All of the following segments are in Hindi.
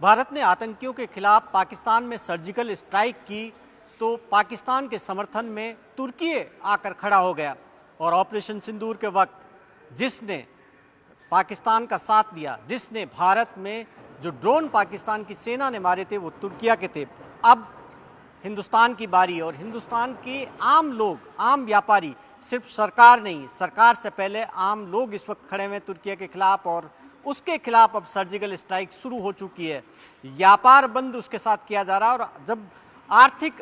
भारत ने आतंकियों के खिलाफ पाकिस्तान में सर्जिकल स्ट्राइक की तो पाकिस्तान के समर्थन में तुर्की आकर खड़ा हो गया और ऑपरेशन सिंदूर के वक्त जिसने पाकिस्तान का साथ दिया, जिसने भारत में जो ड्रोन पाकिस्तान की सेना ने मारे थे वो तुर्किया के थे। अब हिंदुस्तान की बारी और हिंदुस्तान के आम लोग, आम व्यापारी, सिर्फ सरकार नहीं, सरकार से पहले आम लोग इस वक्त खड़े हुए तुर्किया के खिलाफ और उसके खिलाफ अब सर्जिकल स्ट्राइक शुरू हो चुकी है। व्यापार बंद उसके साथ किया जा रहा है और जब आर्थिक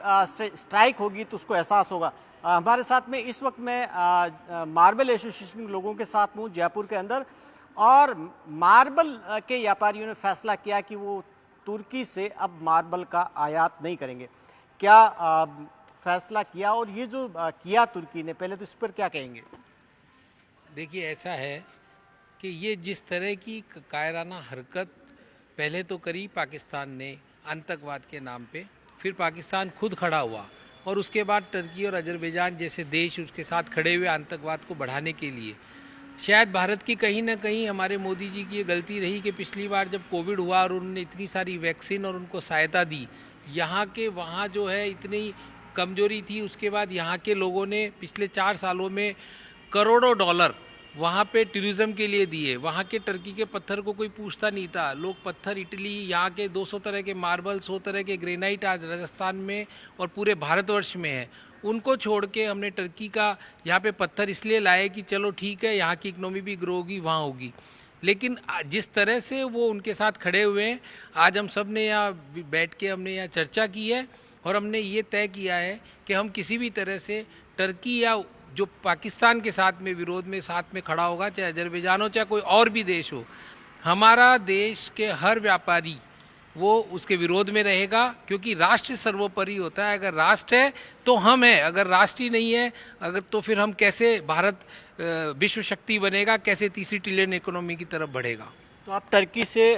स्ट्राइक होगी तो उसको एहसास होगा। हमारे साथ में इस वक्त मैं मार्बल एसोसिएशन के लोगों के साथ हूँ जयपुर के अंदर, और मार्बल के व्यापारियों ने फैसला किया कि वो तुर्की से अब मार्बल का आयात नहीं करेंगे। क्या फैसला किया और ये जो किया तुर्की ने, पहले तो इस पर क्या कहेंगे? देखिए, ऐसा है कि ये जिस तरह की कायराना हरकत पहले तो करी पाकिस्तान ने आतंकवाद के नाम पे, फिर पाकिस्तान खुद खड़ा हुआ और उसके बाद टर्की और अजरबैजान जैसे देश उसके साथ खड़े हुए आतंकवाद को बढ़ाने के लिए। शायद भारत की कहीं ना कहीं हमारे मोदी जी की ये गलती रही कि पिछली बार जब कोविड हुआ और उन्होंने इतनी सारी वैक्सीन और उनको सहायता दी, यहाँ के वहाँ जो है इतनी कमजोरी थी, उसके बाद यहाँ के लोगों ने पिछले 4 सालों में करोड़ों डॉलर वहाँ पे टूरिज्म के लिए दिए। वहाँ के टर्की के पत्थर को कोई पूछता नहीं था, लोग पत्थर इटली, यहाँ के 200 तरह के मार्बल, 100 तरह के ग्रेनाइट आज राजस्थान में और पूरे भारतवर्ष में है। उनको छोड़ के हमने टर्की का यहाँ पे पत्थर इसलिए लाए कि चलो ठीक है, यहाँ की इकनॉमी भी ग्रो होगी, वहाँ होगी। लेकिन जिस तरह से वो उनके साथ खड़े हुए हैं, आज हम सब ने यहाँ बैठ के हमने यहाँ चर्चा की है और हमने ये तय किया है कि हम किसी भी तरह से टर्की या जो पाकिस्तान के साथ में विरोध में साथ में खड़ा होगा, चाहे अजरबैजान हो चाहे कोई और भी देश हो, हमारा देश के हर व्यापारी वो उसके विरोध में रहेगा, क्योंकि राष्ट्र सर्वोपरि होता है। अगर राष्ट्र है तो हम हैं, अगर राष्ट्र ही नहीं है अगर तो फिर हम कैसे भारत विश्व शक्ति बनेगा, कैसे तीसरी ट्रिलियन इकोनॉमी की तरफ बढ़ेगा। तो आप टर्की से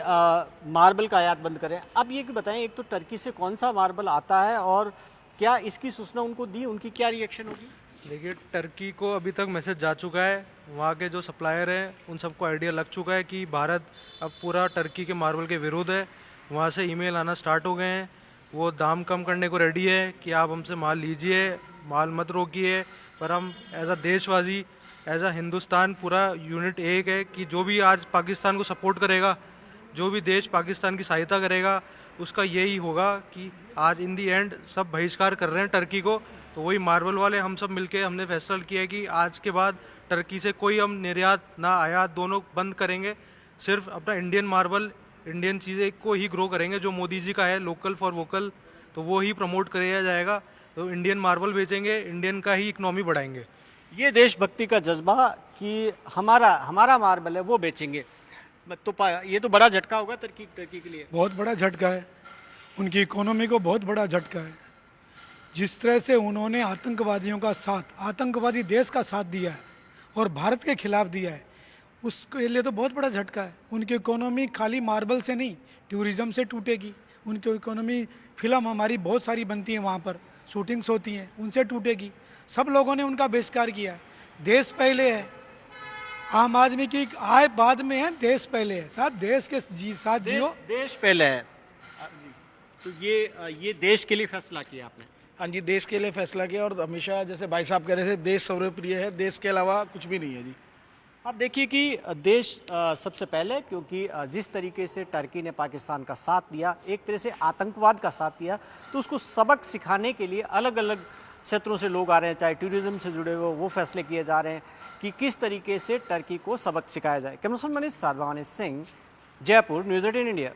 मार्बल का आयात बंद करें। अब ये बताएं, एक तो टर्की से कौन सा मार्बल आता है और क्या इसकी सूचना उनको दी, उनकी क्या रिएक्शन होगी? देखिए, टर्की को अभी तक मैसेज जा चुका है, वहाँ के जो सप्लायर हैं उन सबको आइडिया लग चुका है कि भारत अब पूरा टर्की के मार्बल के विरुद्ध है। वहाँ से ईमेल आना स्टार्ट हो गए हैं, वो दाम कम करने को रेडी है कि आप हमसे माल लीजिए, माल मत रोकिए। पर हम एज अ देशवासी, एज अ हिंदुस्तान, पूरा यूनिट एक है कि जो भी आज पाकिस्तान को सपोर्ट करेगा, जो भी देश पाकिस्तान की सहायता करेगा, उसका यही होगा कि आज इन दी एंड सब बहिष्कार कर रहे हैं टर्की को। तो वही मार्बल वाले हम सब मिलके हमने फैसला किया है कि आज के बाद टर्की से कोई हम निर्यात ना आयात दोनों बंद करेंगे। सिर्फ अपना इंडियन मार्बल, इंडियन चीज़ें को ही ग्रो करेंगे। जो मोदी जी का है लोकल फॉर वोकल, तो वो ही प्रमोट किया जाएगा। तो इंडियन मार्बल बेचेंगे, इंडियन का ही इकनॉमी बढ़ाएंगे। ये देशभक्ति का जज्बा कि हमारा मार्बल है वो बेचेंगे, तो ये तो बड़ा झटका होगा टर्की के लिए। बहुत बड़ा झटका है, उनकी इकोनॉमी को बहुत बड़ा झटका है। जिस तरह से उन्होंने आतंकवादियों का साथ, आतंकवादी देश का साथ दिया है और भारत के खिलाफ दिया है, उसके लिए तो बहुत बड़ा झटका है। उनकी इकोनॉमी खाली मार्बल से नहीं, टूरिज्म से टूटेगी। उनकी इकोनॉमी, फिल्म हमारी बहुत सारी बनती है, वहाँ पर शूटिंग्स होती हैं, उनसे टूटेगी। सब लोगों ने उनका बहिष्कार किया है। देश पहले है, आम आदमी की आय बाद में है, देश पहले है। साथ देश के साथ जियो, देश पहले है। तो ये देश के लिए फैसला किया आपने? हाँ जी, देश के लिए फैसला किया। और हमेशा जैसे भाई साहब कह रहे थे, देश सर्वप्रिय है, देश के अलावा कुछ भी नहीं है जी। आप देखिए कि देश सबसे पहले, क्योंकि जिस तरीके से टर्की ने पाकिस्तान का साथ दिया, एक तरह से आतंकवाद का साथ दिया, तो उसको सबक सिखाने के लिए अलग अलग क्षेत्रों से लोग आ रहे हैं, चाहे टूरिज्म से जुड़े हुए, वो फैसले किए जा रहे हैं कि किस तरीके से टर्की को सबक सिखाया जाए। Cameraman Manish Sadhwani Singh, Jaipur, news 18 India.